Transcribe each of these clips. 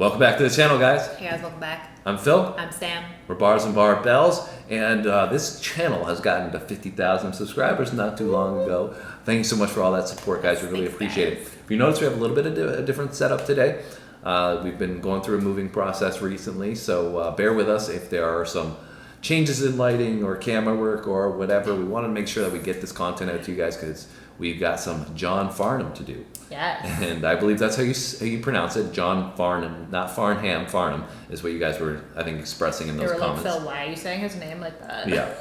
Welcome back to the channel, guys. Hey guys, welcome back. I'm Phil. I'm Sam. We're Bars and Bar Bells, and this channel has gotten to 50,000 subscribers not too long ago. Thank you so much for all that support, guys. We really appreciate it. If you notice, we have a little bit of a different setup today. We've been going through a moving process recently, so bear with us if there are some changes in lighting or camera work or whatever. We want to make sure that we get this content out to you guys because we've got some John Farnham to do. Yes. And I believe that's how you pronounce it, John Farnham, not Farnham. Farnham is what you guys were, I think, expressing in those comments. Like, Phil, why are you saying his name like that? Yeah,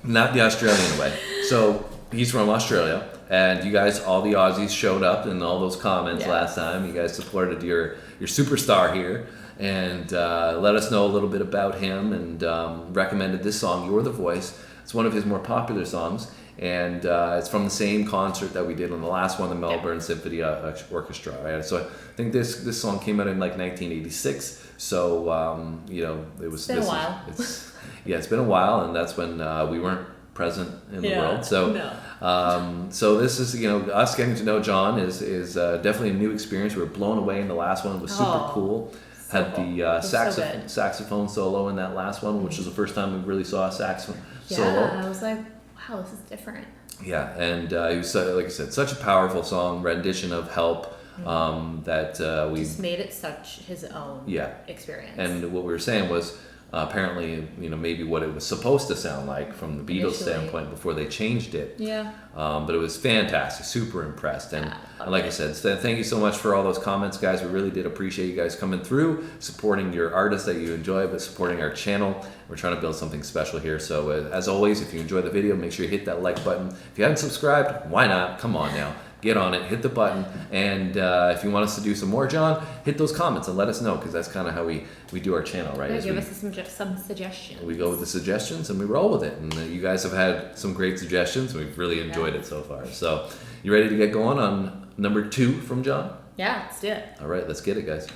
not the Australian way. So he's from Australia, and you guys, all the Aussies, showed up in all those comments last time. You guys supported your superstar here, and let us know a little bit about him, and recommended this song, "You're the Voice." It's one of his more popular songs. And it's from the same concert that we did on the last one, the Melbourne Symphony Orchestra. Right? So I think this song came out in like 1986. So you know, it's been a while. It's been a while, and that's when we weren't present in the world. So so this is, you know, us getting to know John is definitely a new experience. We were blown away in the last one. It was super cool. So Had cool. the saxophone solo in that last one, which was the first time we really saw a saxophone solo. Yeah, I was like, wow, this is different. Yeah, and it was, like I said, such a powerful song, rendition of Help, that we just made it such his own experience. And what we were saying was, apparently, you know, maybe what it was supposed to sound like from the Beatles standpoint before they changed it. Yeah. But it was fantastic, super impressed. And like I said, thank you so much for all those comments, guys. We really did appreciate you guys coming through, supporting your artists that you enjoy, but supporting our channel. We're trying to build something special here. So as always, if you enjoy the video, make sure you hit that like button. If you haven't subscribed, why not? Come on now. Get on it, hit the button, and if you want us to do some more, John, hit those comments and let us know, because that's kind of how we do our channel, right? Give us some suggestions. We go with the suggestions and we roll with it, and you guys have had some great suggestions. We've really enjoyed it so far. So you ready to get going on number 2 from John? Yeah, let's do it. All right, let's get it, guys.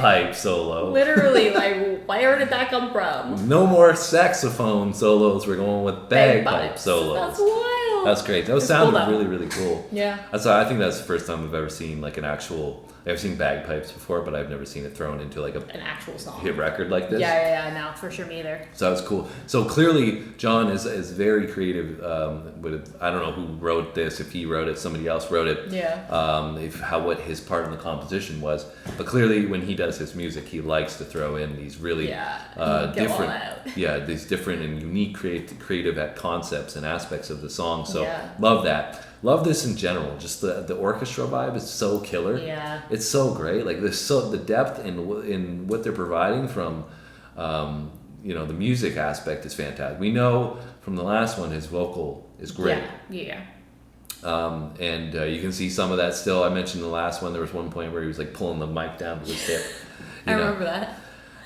bagpipe solo. Literally, like, where did that come from? No more saxophone solos. We're going with bagpipe solos. That's wild. That's great. That sounded really, really cool. Yeah. I think that's the first time I've ever seen like an actual. I've seen bagpipes before, but I've never seen it thrown into like an actual song, hit record like this. Yeah, no, for sure, me either. So that was cool. So clearly, John is very creative. I don't know who wrote this. If he wrote it, somebody else wrote it. Yeah. What his part in the composition was, but clearly when he does his music, he likes to throw in these really different, these different and unique creative concepts and aspects of the song. So love that. Love this in general. Just the orchestra vibe is so killer. Yeah. It's so great. Like the depth in what they're providing from, the music aspect is fantastic. We know from the last one his vocal is great. Yeah. And you can see some of that still. I mentioned the last one. There was one point where he was like pulling the mic down to his hip. I remember that.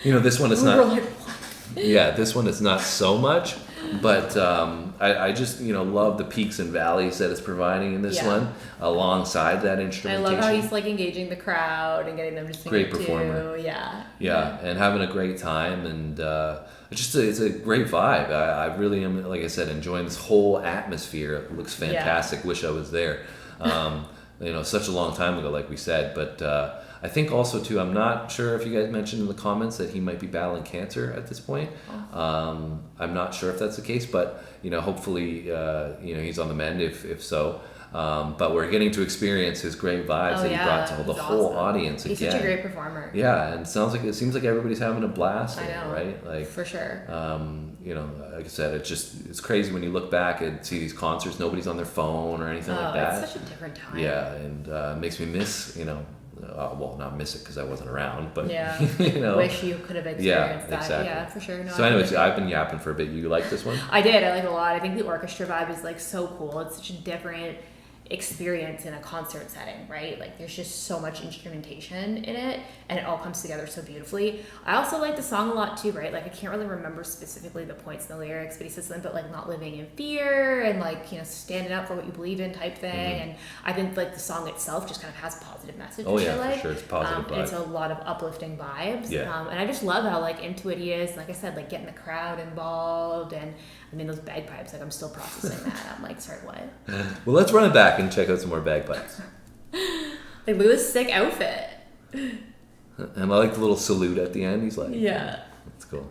This one is we not. Were like, what? Yeah, this one is not so much. But I just love the peaks and valleys that it's providing in this one alongside that instrumentation. I love how he's like engaging the crowd and getting them to sing. Great performer. Too. Yeah, and having a great time, and it's a great vibe. I really am, like I said, enjoying this whole atmosphere. It looks fantastic. Wish I was there. Such a long time ago, like we said, but. I think also too, I'm not sure if you guys mentioned in the comments that he might be battling cancer at this point. I'm not sure if that's the case, but hopefully he's on the mend if so. But we're getting to experience his great vibes that he brought to the whole audience again. He's such a great performer. Yeah, and it seems like everybody's having a blast. I know, right? Like for sure. Like I said, it's crazy when you look back and see these concerts. Nobody's on their phone or anything like that. It's such a different time. Yeah, and it makes me miss not miss it because I wasn't around, but wish you could have experienced that. Exactly. Yeah, for sure. No, so anyways, I've been yapping for a bit. You like this one? I did. I like it a lot. I think the orchestra vibe is like so cool. It's such a different experience in a concert setting, right? Like there's just so much instrumentation in it and it all comes together so beautifully. I also like the song a lot too, right? Like I can't really remember specifically the points in the lyrics, but he says something about like not living in fear and like, standing up for what you believe in type thing. And I think like the song itself just kind of has a positive message. Oh yeah, for sure. It's positive It's a lot of uplifting vibes. Yeah. And I just love how like into it he is. Like I said, like getting the crowd involved and I mean, those bagpipes, like I'm still processing that. I'm like, sorry, what? Well, let's run it back and check out some more bagpipes. Like, look at this sick outfit. And I like the little salute at the end. He's like, yeah. That's cool.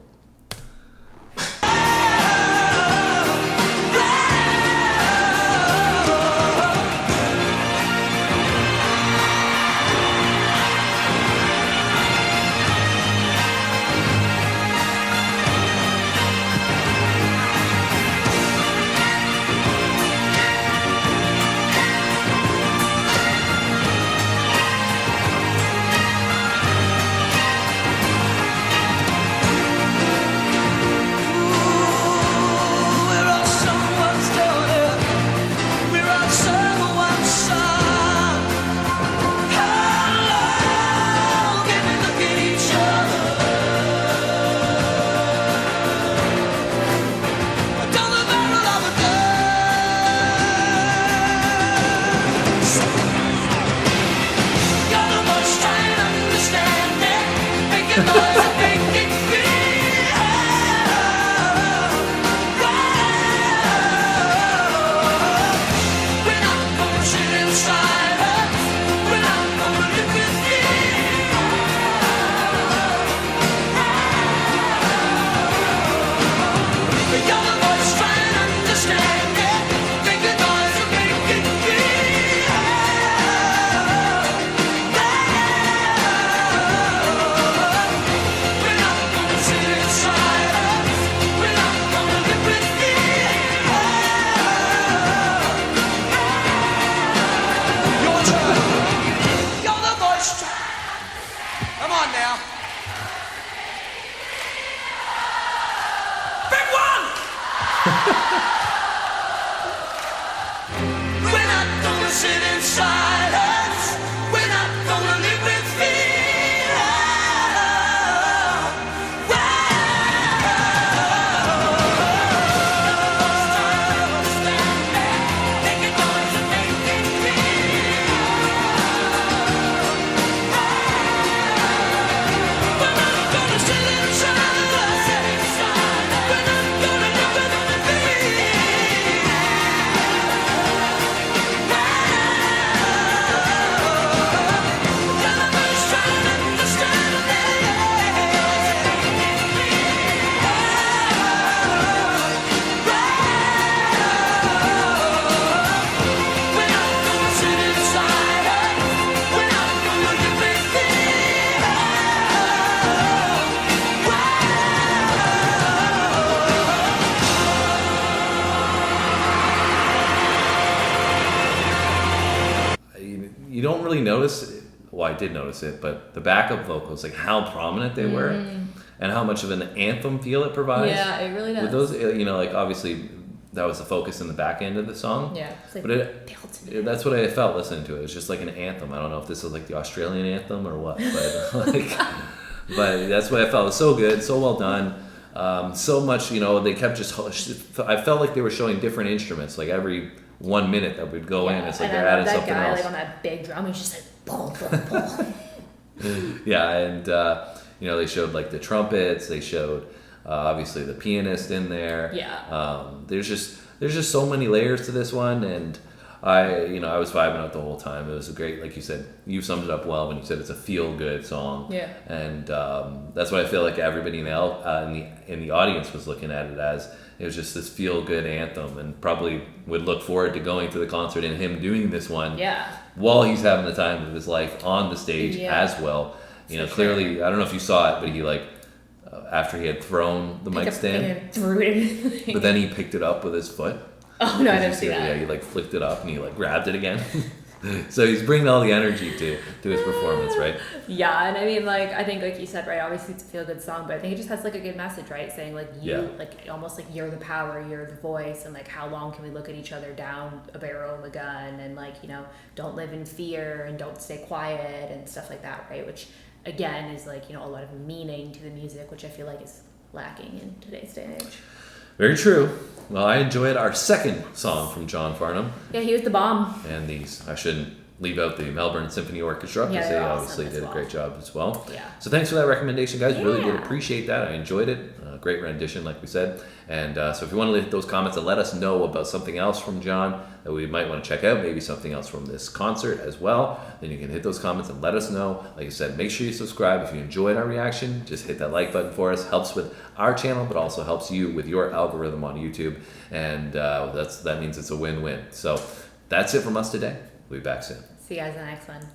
don't really notice. Well, I did notice it, but the backup vocals, like how prominent they were, and how much of an anthem feel it provides. Yeah, it really does. With those, like obviously that was the focus in the back end of the song. Yeah, it's like but that's what I felt listening to it. It was just like an anthem. I don't know if this is like the Australian anthem or what, but but that's what I felt. It was so good, so well done. So much, they kept I felt like they were showing different instruments, like every 1 minute that would go in. It's like they're adding something guy, else. Like on that big drum, he's just like boom, boom, boom. Yeah, and they showed like the trumpets. They showed obviously the pianist in there. Yeah. There's just so many layers to this one, and I was vibing out the whole time. It was a great, like you said, you summed it up well when you said it's a feel good song. Yeah. And that's what I feel like everybody in the audience was looking at it as. It was just this feel good anthem, and probably would look forward to going to the concert and him doing this one. Yeah. While he's having the time of his life on the stage as well. Clearly, sure. I don't know if you saw it, but he after he had thrown the mic stand, threw it. But then he picked it up with his foot. Oh no, I didn't see that. Yeah, he flicked it up and he grabbed it again. So he's bringing all the energy to his performance, right? Yeah, and I mean, I think, like you said, right, obviously it's a feel-good song, but I think it just has, a good message, right? Saying, almost you're the power, you're the voice, and, how long can we look at each other down a barrel of a gun, and, don't live in fear, and don't stay quiet, and stuff like that, right? Which, again, is, a lot of meaning to the music, which I feel like is lacking in today's day and age. Very true. Well, I enjoyed our second song from John Farnham. Yeah, he was the bomb. And I shouldn't leave out the Melbourne Symphony Orchestra, because they obviously did a great job as well. Yeah. So thanks for that recommendation, guys. Really did appreciate that. I enjoyed it. Great rendition, like we said. And so if you want to leave those comments and let us know about something else from John that we might want to check out, maybe something else from this concert as well, then you can hit those comments and let us know. Like I said, make sure you subscribe. If you enjoyed our reaction, just hit that like button for us. Helps with our channel, but also helps you with your algorithm on YouTube. And that means it's a win-win. So that's it from us today. We'll be back soon. See you guys in the next one.